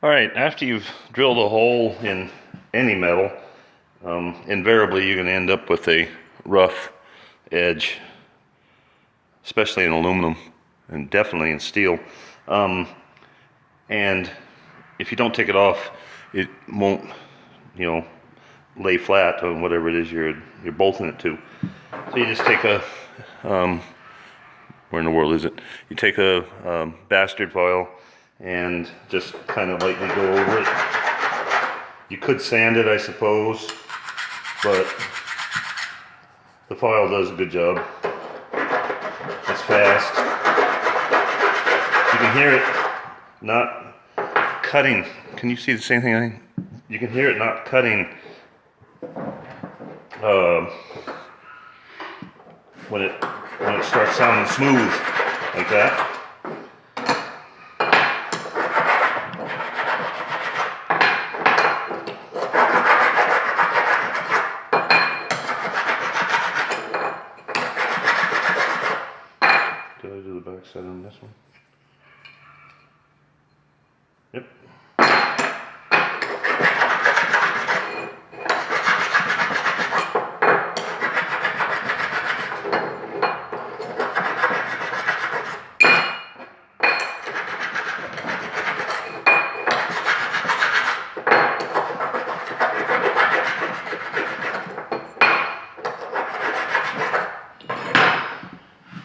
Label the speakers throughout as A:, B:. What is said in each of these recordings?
A: Alright, after you've drilled a hole in any metal, invariably you're going to end up with a rough edge, especially in aluminum and definitely in steel. And if you don't take it off, it won't, lay flat on whatever it is you're bolting it to. So you just take a, where in the world is it? You take a bastard foil and just kind of lightly go over it. You could sand it, I suppose, but the foil does a good job. It's fast. You can hear it not cutting. Can you see the same thing? You can hear it not cutting when it starts sounding smooth like that. Did I do the back side on this one? Yep.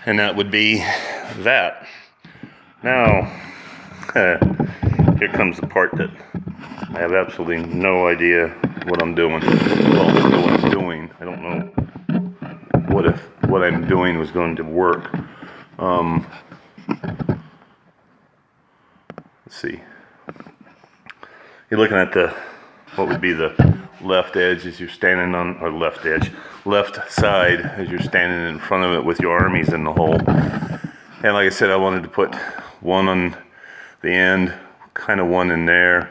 A: And that would be that. Now, here comes the part that I have absolutely no idea what I'm doing. Well, I know what I'm doing. I don't know what I'm doing was going to work. Let's see. You're looking at what would be the left edge as you're standing on, or left side as you're standing in front of it with your armies in the hole. And like I said, I wanted to put one on the end, kind of one in there,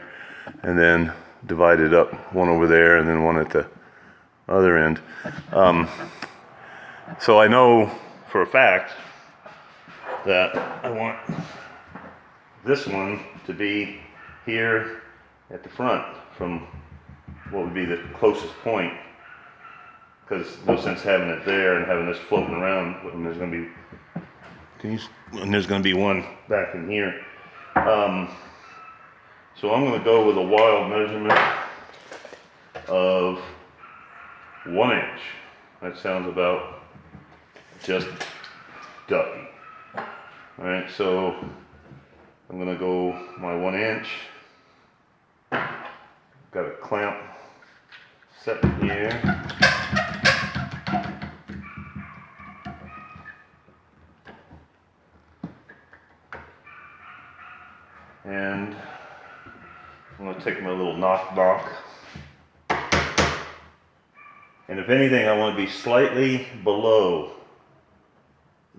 A: and then divide it up, one over there and then one at the other end. So I know for a fact that I want this one to be here at the front from what would be the closest point, because no sense having it there and having this floating around when there's going to be one back in here. So I'm going to go with a wild measurement of 1 inch. That sounds about just ducky. Alright, so I'm going to go my 1 inch. Got a clamp set here. And I'm going to take my little knock. And if anything, I want to be slightly below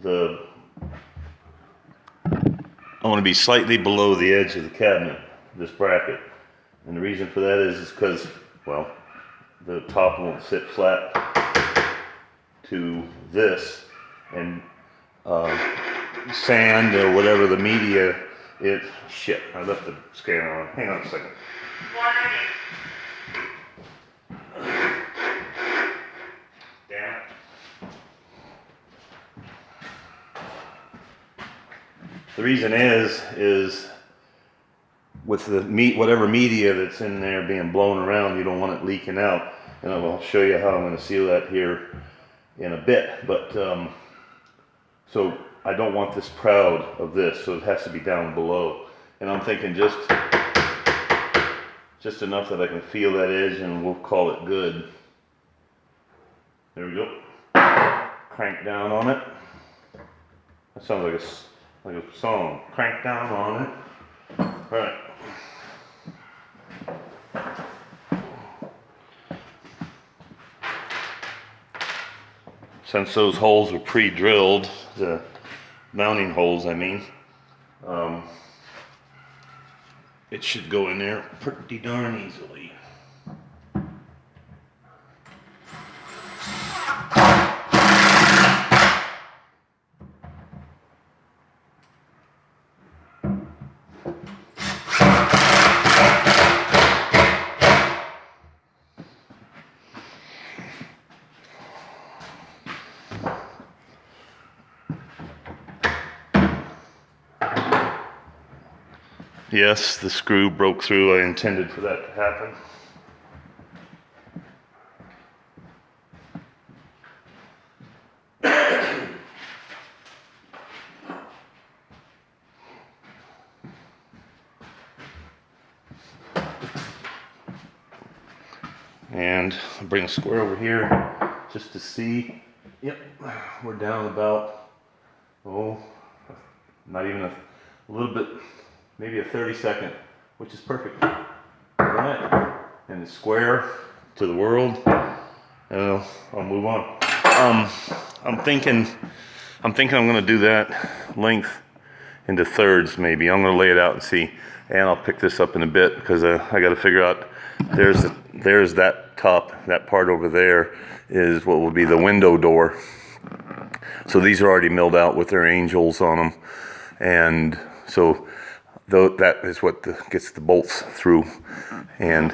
A: the edge of the cabinet, this bracket. And the reason for that is because, well, the top won't sit flat to this, and sand or whatever the media is. Shit, I left the scanner on. Hang on a second. Damn it. The reason is with the whatever media that's in there being blown around, you don't want it leaking out. And I'll show you how I'm going to seal that here in a bit. But so I don't want this proud of this, so it has to be down below. And I'm thinking just enough that I can feel that edge, and we'll call it good. There we go. Crank down on it. That sounds like a song. Crank down on it. All right. Since those holes are pre-drilled, the mounting holes, I mean, it should go in there pretty darn easily. Yes, the screw broke through. I intended for that to happen. And I'll bring a square over here just to see. Yep, we're down about, not even a little bit, maybe a 30-second, which is perfect. Alright, and the square to the world, and I'll move on. I'm thinking I'm gonna do that length into thirds maybe. I'm gonna lay it out and see, and I'll pick this up in a bit because I gotta figure out, there's that top, that part over there is what will be the window door. So these are already milled out with their angels on them, and so that is what gets the bolts through, and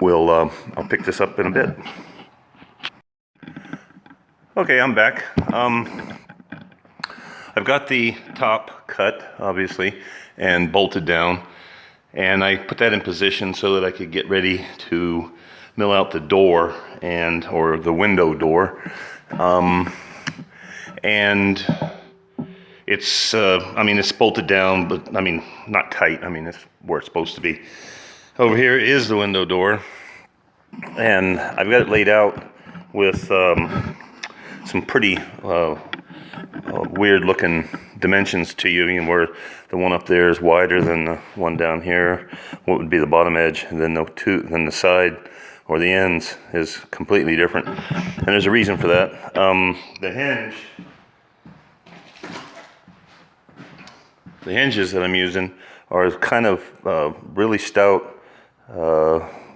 A: I'll pick this up in a bit. Okay, I'm back. I've got the top cut, obviously, and bolted down, and I put that in position so that I could get ready to mill out the door or the window door. And it's, it's bolted down, but not tight. It's where it's supposed to be. Over here is the window door, and I've got it laid out with some pretty weird looking dimensions to you, where the one up there is wider than the one down here, what would be the bottom edge, and then the side or the ends is completely different. And there's a reason for that. The hinges that I'm using are kind of really stout,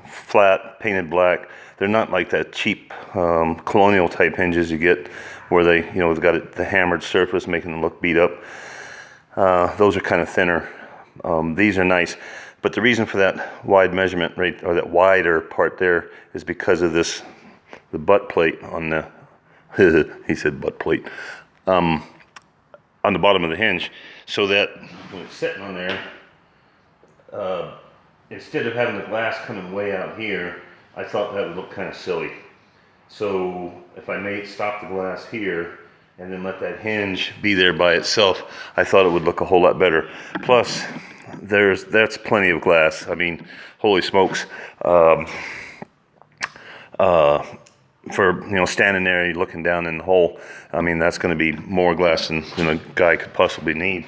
A: flat, painted black. They're not like that cheap colonial type hinges you get where they've got the hammered surface making them look beat up. Those are kind of thinner. These are nice. But the reason for that wide measurement, or that wider part there, is because of the butt plate on the, he said butt plate, on the bottom of the hinge, so that when it's sitting on there, instead of having the glass coming way out here, I thought that would look kind of silly. So if I may stop the glass here and then let that hinge be there by itself, I thought it would look a whole lot better. Plus, that's plenty of glass. Holy smokes. For standing there looking down in the hole, that's going to be more glass than a guy could possibly need.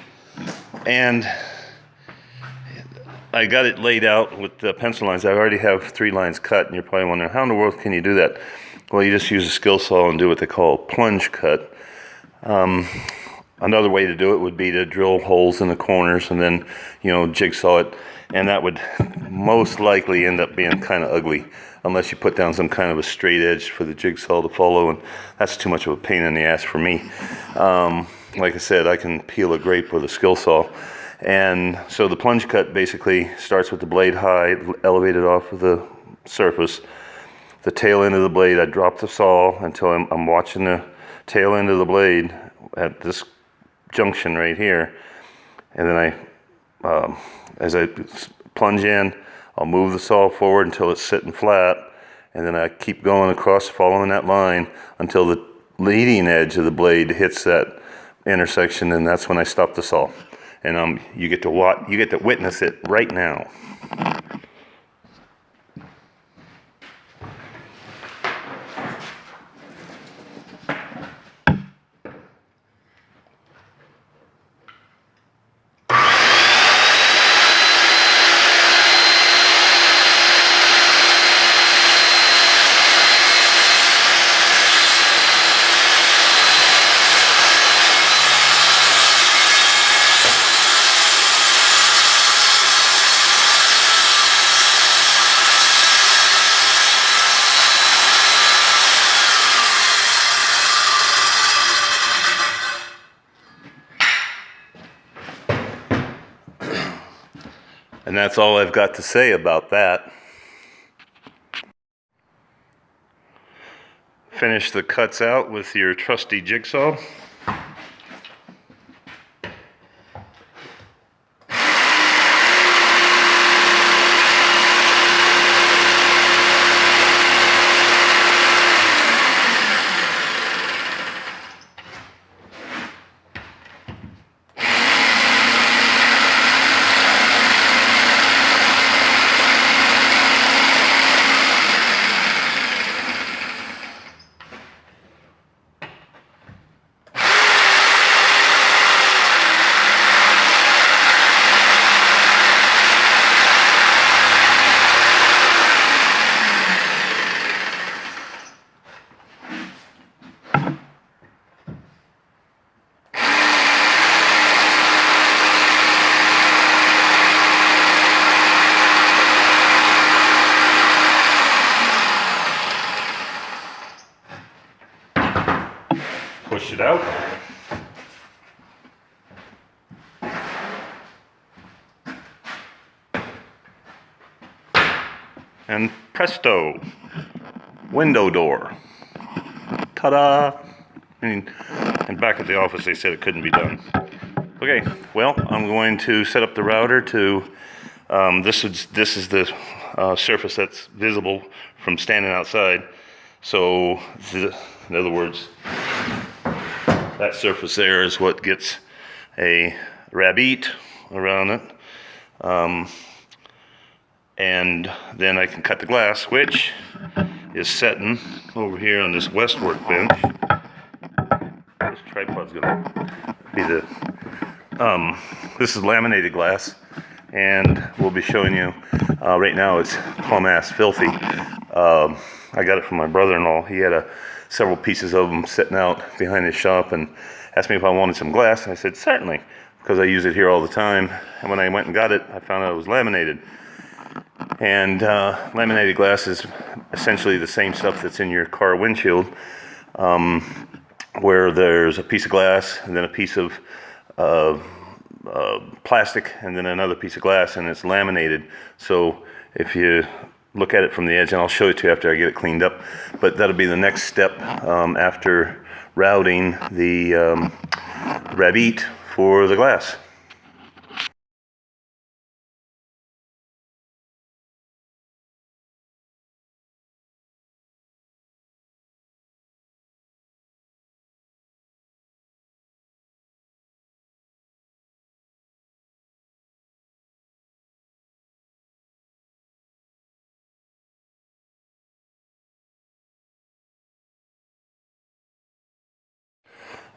A: And I got it laid out with the pencil lines. I already have 3 lines cut, and you're probably wondering, how in the world can you do that? Well, you just use a skill saw and do what they call a plunge cut. Another way to do it would be to drill holes in the corners and then, jigsaw it. And that would most likely end up being kind of ugly unless you put down some kind of a straight edge for the jigsaw to follow. And that's too much of a pain in the ass for me. Like I said, I can peel a grape with a skill saw. And so the plunge cut basically starts with the blade high, elevated off of the surface. The tail end of the blade, I drop the saw until I'm watching the tail end of the blade at this junction right here, and then as I plunge in, I'll move the saw forward until it's sitting flat, and then I keep going across following that line until the leading edge of the blade hits that intersection, and that's when I stop the saw. And you get to witness it right now. And that's all I've got to say about that. Finish the cuts out with your trusty jigsaw. and presto, window door. Ta-da! And back at the office they said it couldn't be done. Okay, well, I'm going to set up the router to, this is the surface that's visible from standing outside. So, in other words, that surface there is what gets a rebate around it. And then I can cut the glass, which is setting over here on this west workbench. This tripod's gonna be the, this is laminated glass, and we'll be showing you, right now it's plumb ass filthy. I got it from my brother-in-law. He had several pieces of them sitting out behind his shop and asked me if I wanted some glass, and I said certainly, because I use it here all the time. And when I went and got it, I found out it was laminated. And laminated glass is essentially the same stuff that's in your car windshield, where there's a piece of glass and then a piece of plastic and then another piece of glass, and it's laminated. So if you look at it from the edge, and I'll show it to you after I get it cleaned up, but that'll be the next step after routing the rebate for the glass.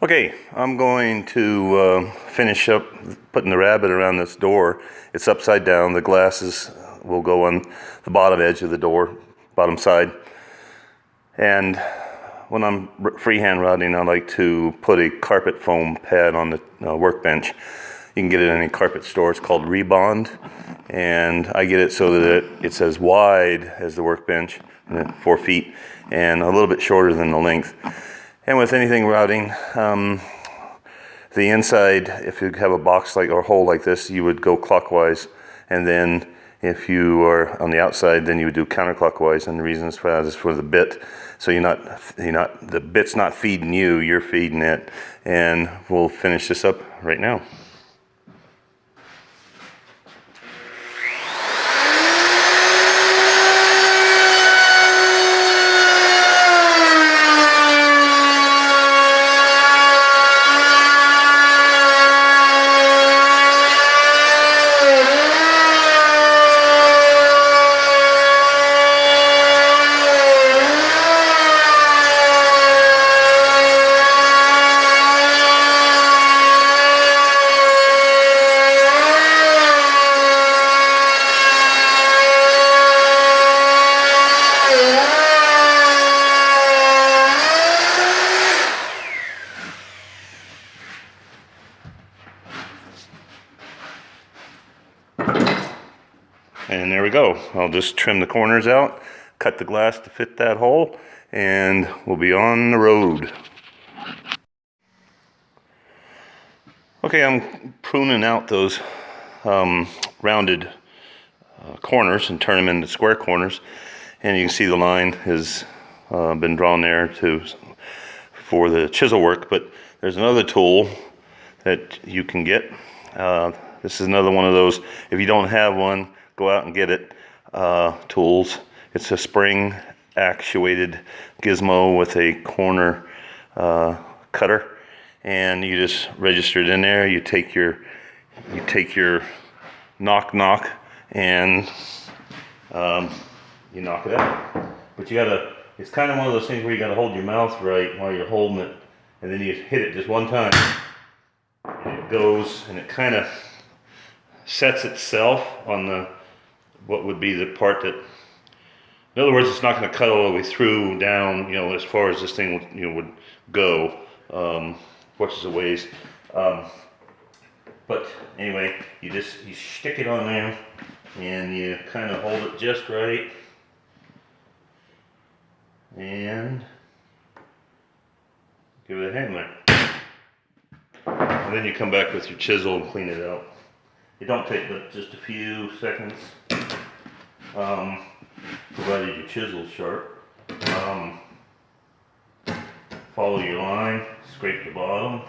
A: Okay, I'm going to finish up putting the rabbet around this door. It's upside down. The glasses will go on the bottom edge of the door, bottom side. And when I'm freehand routing, I like to put a carpet foam pad on the workbench. You can get it in any carpet store. It's called Rebond. And I get it so that it's as wide as the workbench, 4 feet, and a little bit shorter than the length. And with anything routing, the inside, if you have a box like or hole like this, you would go clockwise, and then if you are on the outside, then you would do counterclockwise. And the reason for that is for the bit, so the bit's not feeding you, you're feeding it. And we'll finish this up right now. And there we go. I'll just trim the corners out, cut the glass to fit that hole, and we'll be on the road. Okay, I'm pruning out those rounded corners and turn them into square corners. And you can see the line has been drawn there for the chisel work. But there's another tool that you can get. This is another one of those, if you don't have one, go out and get it, tools. It's a spring actuated gizmo with a corner cutter, and you just register it in there. You take your knock and you knock it out. But you gotta, it's kind of one of those things where you gotta hold your mouth right while you're holding it, and then you hit it just one time and it goes, and it kind of sets itself on the what would be the part that, in other words, it's not going to cut all the way through down, you know, as far as this thing would, you know, would go, which is a ways. But anyway, you stick it on there and you kind of hold it just right, and give it a hammer, and then you come back with your chisel and clean it out. It don't take but just a few seconds. provided your chisel's sharp. Follow your line, scrape the bottom.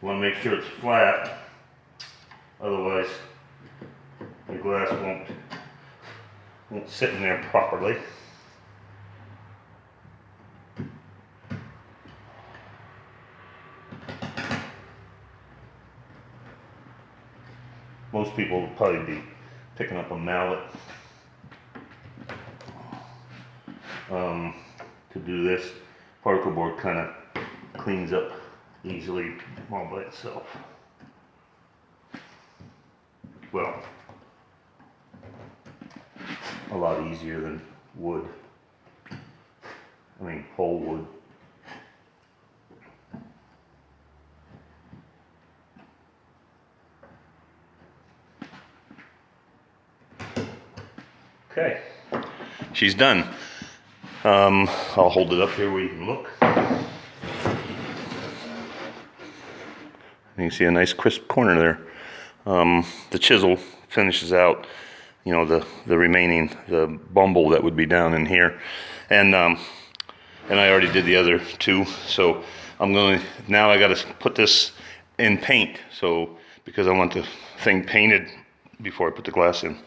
A: You want to make sure it's flat, otherwise the glass won't sit in there properly. Most people will probably be picking up a mallet to do this. Particle board kind of cleans up easily all by itself. Well, a lot easier than wood. I mean, whole wood. Okay, she's done. I'll hold it up here where you can look. You can see a nice crisp corner there. The chisel finishes out, you know, the remaining, the bumble that would be down in here. And I already did the other two, so now I gotta put this in paint, so, because I want the thing painted before I put the glass in.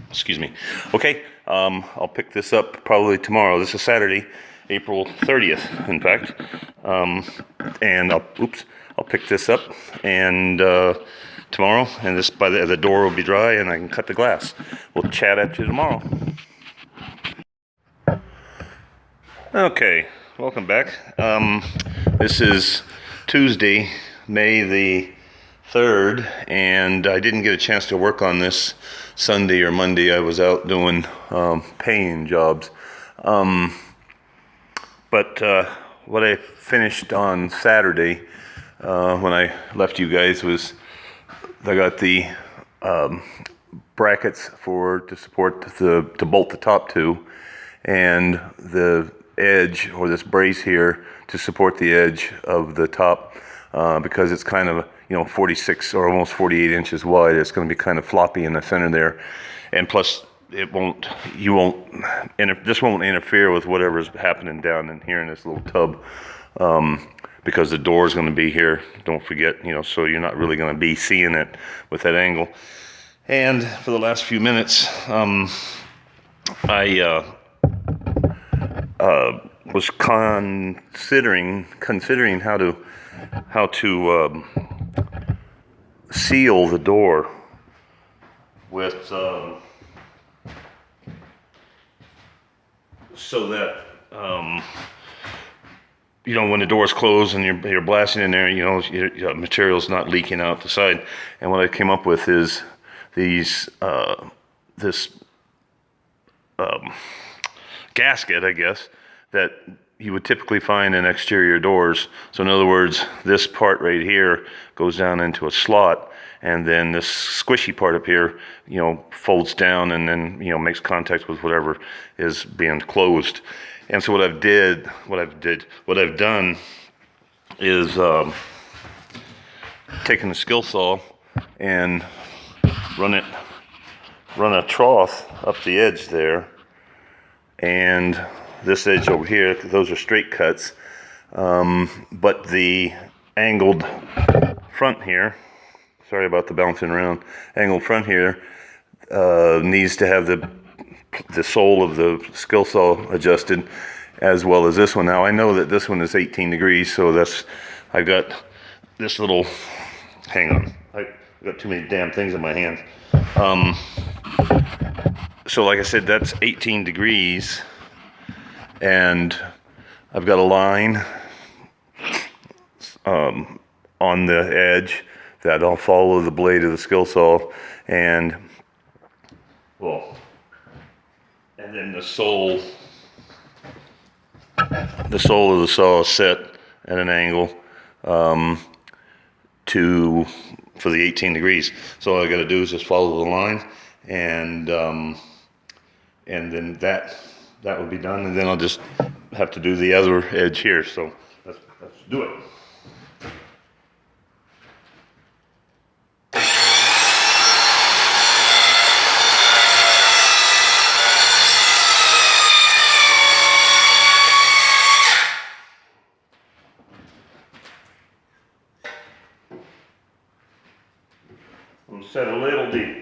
A: Excuse me. Okay, I'll pick this up probably tomorrow. This is Saturday, April 30th, in fact. And I'll pick this up and tomorrow, and this the door will be dry and I can cut the glass. We'll chat at you tomorrow. Okay, welcome back. This is Tuesday, May the 3rd, and I didn't get a chance to work on this Sunday or Monday. I was out doing painting jobs. But what I finished on Saturday when I left you guys was I got the brackets to support to bolt the top to, and the edge, or this brace here, to support the edge of the top, because it's kind of, you know, 46 or almost 48 inches wide. It's going to be kind of floppy in the center there, and plus this won't interfere with whatever's happening down in here in this little tub, because the door is going to be here, don't forget, you know, so you're not really going to be seeing it with that angle. And for the last few minutes, I was considering how to seal the door with so that you know, when the door's closed and you're blasting in there, you know, your material's not leaking out the side. And what I came up with is this gasket, I guess, that you would typically find in exterior doors. So in other words, this part right here goes down into a slot, and then this squishy part up here, you know, folds down and then, you know, makes contact with whatever is being closed. And so what I've done is taken the skill saw and run a trough up the edge there, and this edge over here, those are straight cuts, but the angled front here, sorry about the bouncing around, angled front here needs to have the sole of the skill saw adjusted, as well as this one. Now I know that this one is 18 degrees, so I've got this little, hang on, I've got too many damn things in my hands. So like I said, that's 18 degrees, and I've got a line on the edge that I'll follow the blade of the skill saw, and then the sole of the saw is set at an angle for the 18 degrees. So all I got to do is just follow the line, and then that would be done, and then I'll just have to do the other edge here. So let's do it. set a little deep.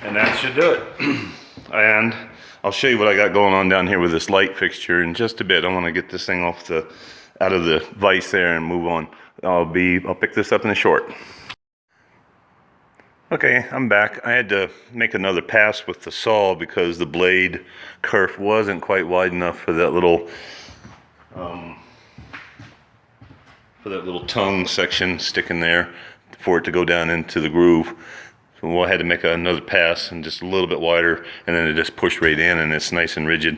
A: And that should do it. And I'll show you what I got going on down here with this light fixture in just a bit. I want to get this thing out of the vise there and move on. I'll pick this up in a short. Okay, I'm back. I had to make another pass with the saw because the blade kerf wasn't quite wide enough for that little tongue section sticking there for it to go down into the groove. So I had to make another pass and just a little bit wider, and then it just pushed right in and it's nice and rigid.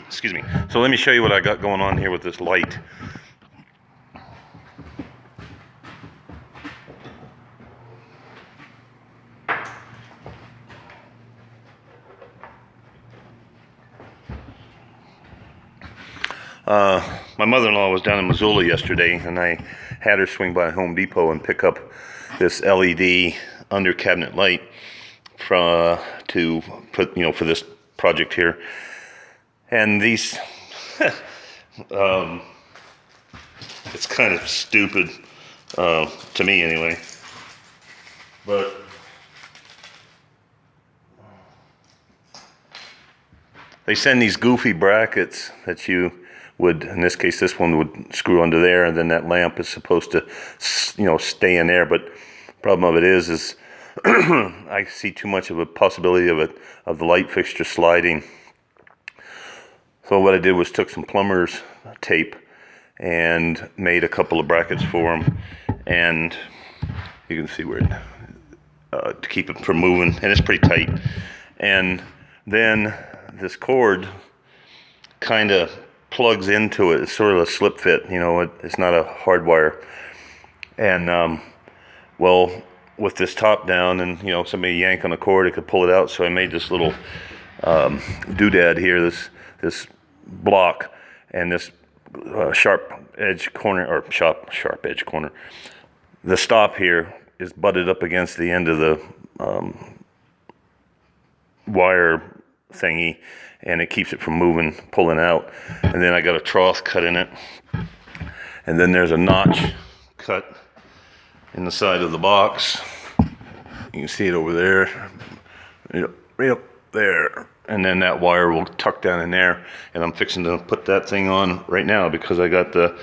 A: Excuse me. So let me show you what I got going on here with this light. My mother-in-law was down in Missoula yesterday, and I had her swing by Home Depot and pick up this LED under cabinet light to put, for this project here. And these, it's kind of stupid to me anyway, but they send these goofy brackets that you would, in this case, this one would screw under there, and then that lamp is supposed to, stay in there. But the problem of it is I see too much of a possibility of the light fixture sliding. So what I did was took some plumber's tape and made a couple of brackets for them, and you can see where to keep it from moving, and it's pretty tight. And then this cord kind of plugs into it. It's sort of a slip fit, it's not a hard wire. And well, with this top down and somebody yank on the cord, it could pull it out. So I made this little doodad here, this block, and this sharp edge corner. The stop here is butted up against the end of the wire thingy, and it keeps it from moving, pulling out. And then I got a trough cut in it, and then there's a notch cut in the side of the box. You can see it over there, right up there. And then that wire will tuck down in there, and I'm fixing to put that thing on right now because I got the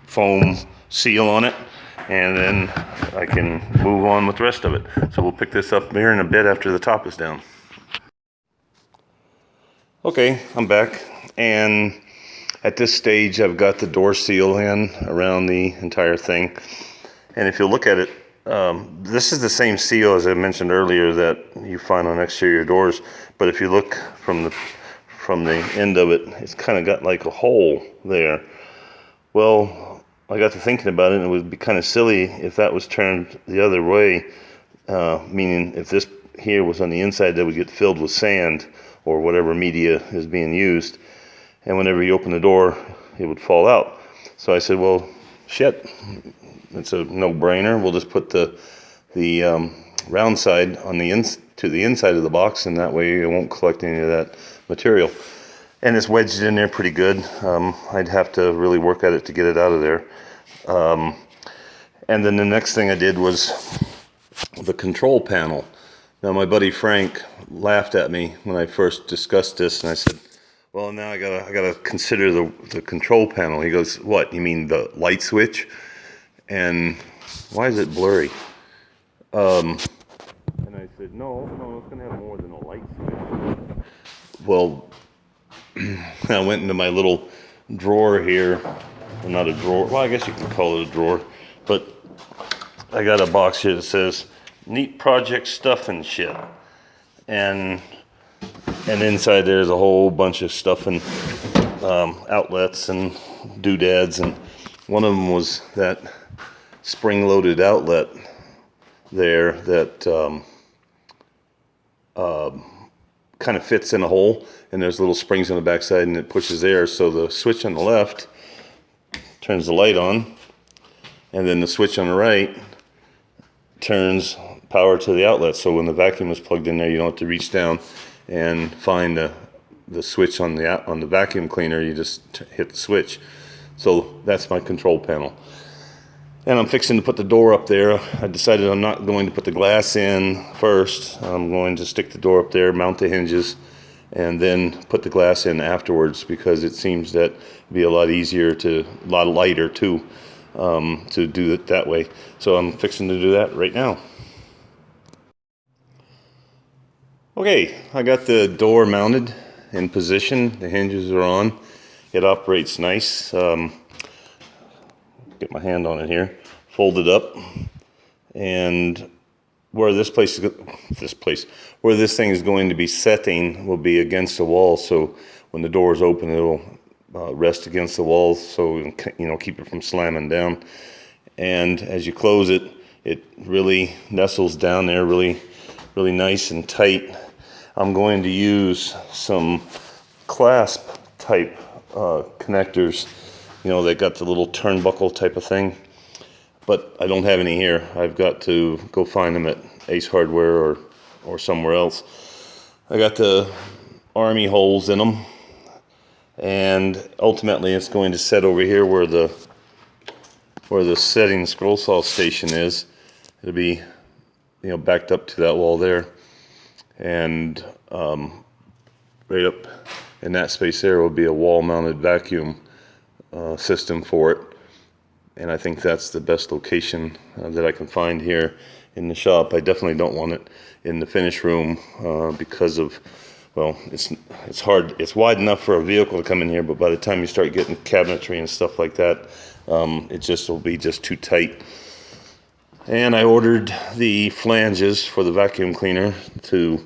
A: foam seal on it, and then I can move on with the rest of it. So we'll pick this up here in a bit after the top is down. Okay, I'm back, and at this stage I've got the door seal in around the entire thing. And if you look at it, this is the same seal as I mentioned earlier that you find on exterior doors, but if you look from the end of it, it's kind of got like a hole there. Well, I got to thinking about it, and it would be kind of silly if that was turned the other way, meaning if this here was on the inside, that would get filled with sand or whatever media is being used, and whenever you open the door, it would fall out. So I said, well, shit, it's a no-brainer. We'll just put the round side on to the inside of the box, and that way it won't collect any of that material. And it's wedged in there pretty good. I'd have to really work at it to get it out of there. And then the next thing I did was the control panel. Now my buddy Frank laughed at me when I first discussed this, and I said, well, now I gotta consider the control panel. He goes, what, you mean the light switch? And why is it blurry? And I said, no, it's gonna have more than a light switch. Well, I went into my little drawer here. Well, not a drawer. Well, I guess you can call it a drawer. But I got a box here that says "Neat Project Stuff and Shit," and inside there's a whole bunch of stuff and outlets and doodads, and one of them was that spring-loaded outlet there that kind of fits in a hole, and there's little springs on the backside, and it pushes air. So the switch on the left turns the light on, and then the switch on the right turns power to the outlet. So when the vacuum is plugged in there, you don't have to reach down and find the switch on the vacuum cleaner. You just hit the switch. So that's my control panel. And I'm fixing to put the door up there. I decided I'm not going to put the glass in first. I'm going to stick the door up there, mount the hinges, and then put the glass in afterwards, because it seems that it'd be a lot easier a lot lighter too, to do it that way. So I'm fixing to do that right now. Okay, I got the door mounted in position. The hinges are on. It operates nice. Get my hand on it here. Fold it up, and where this where this thing is going to be setting will be against the wall. So when the door is open, it'll rest against the wall, so keep it from slamming down. And as you close it, it really nestles down there, really nice and tight. I'm going to use some clasp type connectors. They got the little turnbuckle type of thing, but I don't have any here. I've got to go find them at Ace Hardware or somewhere else. I got the Army holes in them, and ultimately it's going to set over here where the setting scroll saw station is. It'll be backed up to that wall there, and right up in that space there will be a wall-mounted vacuum system for it. And I think that's the best location that I can find here in the shop. I definitely don't want it in the finish room because of, well, it's hard. It's wide enough for a vehicle to come in here, but by the time you start getting cabinetry and stuff like that, it just will be just too tight. And I ordered the flanges for the vacuum cleaner to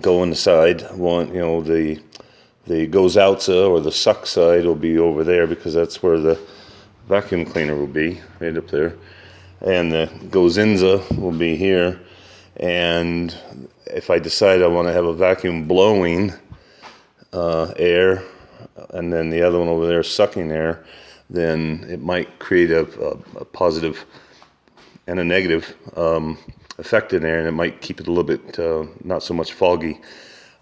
A: go on the side. One, the goes out or the suck side will be over there, because that's where the vacuum cleaner will be, right up there. And the goes-inza will be here. And if I decide I want to have a vacuum blowing air, and then the other one over there sucking air, then it might create a positive and a negative effect in there, and it might keep it a little bit not so much foggy.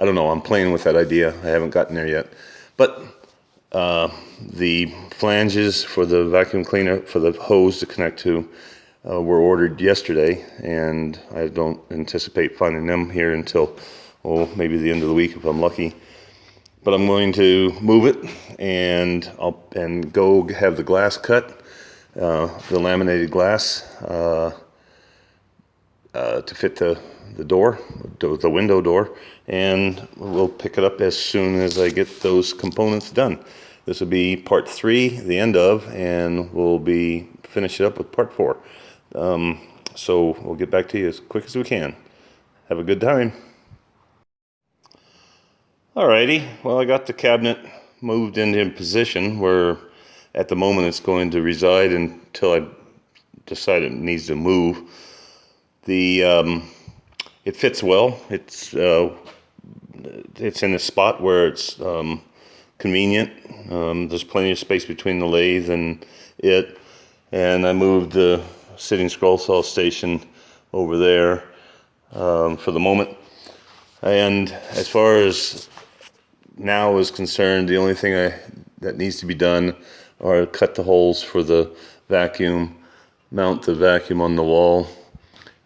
A: I don't know. I'm playing with that idea. I haven't gotten there yet. But the flanges for the vacuum cleaner, for the hose to connect to, were ordered yesterday, and I don't anticipate finding them here until, maybe the end of the week if I'm lucky. But I'm going to move it, and I'll go have the glass cut, the laminated glass, to fit the door, the window door, and we'll pick it up as soon as I get those components done. This will be part 3, the end of, and we'll be finish it up with part 4. So we'll get back to you as quick as we can. Have a good time. Alrighty, well, I got the cabinet moved into position where at the moment it's going to reside until I decide it needs to move. It fits well. It's in a spot where it's convenient. There's plenty of space between the lathe and it. And I moved the sitting scroll saw station over there for the moment. And as far as now is concerned, the only thing that needs to be done are cut the holes for the vacuum, mount the vacuum on the wall,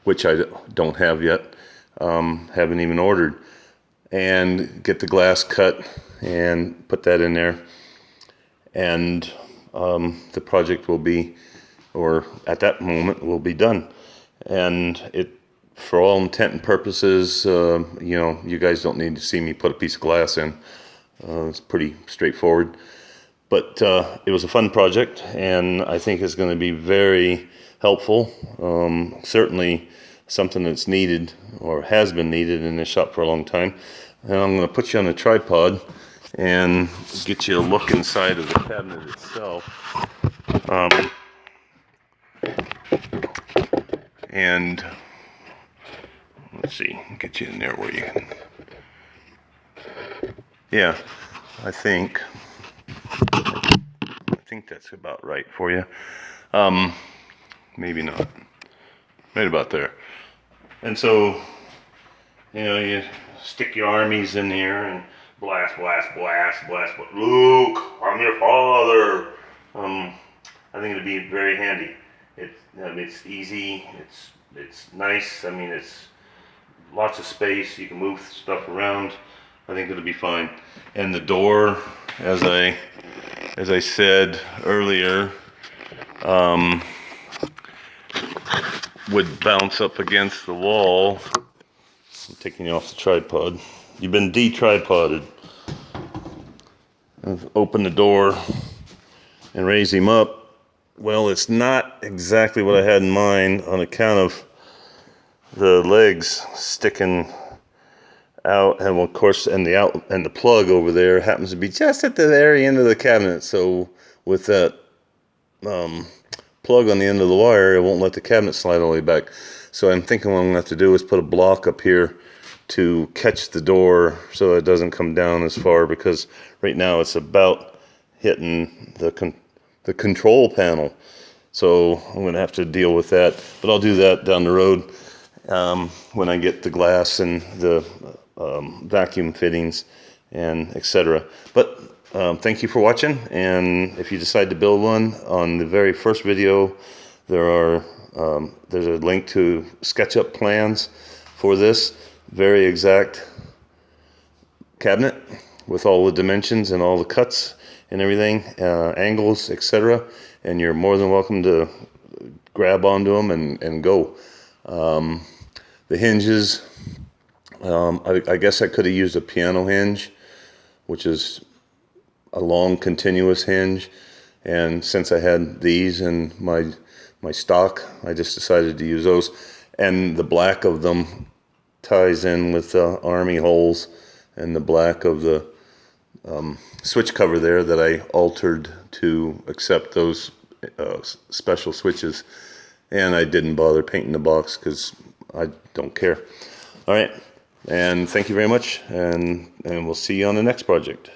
A: which I don't have yet, haven't even ordered, and get the glass cut and put that in there. And the project will be, or at that moment, will be done. And it for all intent and purposes, you know, you guys don't need to see me put a piece of glass in. It's pretty straightforward. But it was a fun project, and I think it's going to be very helpful. Certainly something that's needed, or has been needed in this shop for a long time. And I'm going to put you on a tripod and get you a look inside of the cabinet itself. And let's see, get you in there where you can. Yeah, I think that's about right for you. Maybe not. Right about there. And so, you know, you stick your armies in here and blast, blast, blast, blast. Luke, I'm your father. I think it'd be very handy. It's easy. It's nice. I mean, it's lots of space. You can move stuff around. I think it'll be fine. And the door, as I said earlier, would bounce up against the wall. I'm taking you off the tripod. You've been de-tripoded. Open the door and raise him up. Well, it's not exactly what I had in mind on account of the legs sticking out, and of course, and the plug over there happens to be just at the very end of the cabinet. So with that plug on the end of the wire, it won't let the cabinet slide all the way back. So I'm thinking what I'm going to have to do is put a block up here to catch the door so it doesn't come down as far, because right now it's about hitting the control panel. So I'm going to have to deal with that, but I'll do that down the road when I get the glass and the vacuum fittings and etc. But thank you for watching, and if you decide to build one, on the very first video there's a link to SketchUp plans for this very exact cabinet with all the dimensions and all the cuts and everything, angles, etc. And you're more than welcome to grab onto them and go. The hinges, I guess I could have used a piano hinge, which is a long continuous hinge, and since I had these in my stock, I just decided to use those. And the black of them ties in with the army holes, and the black of the switch cover there that I altered to accept those special switches. And I didn't bother painting the box because I don't care. All right, and thank you very much, and we'll see you on the next project.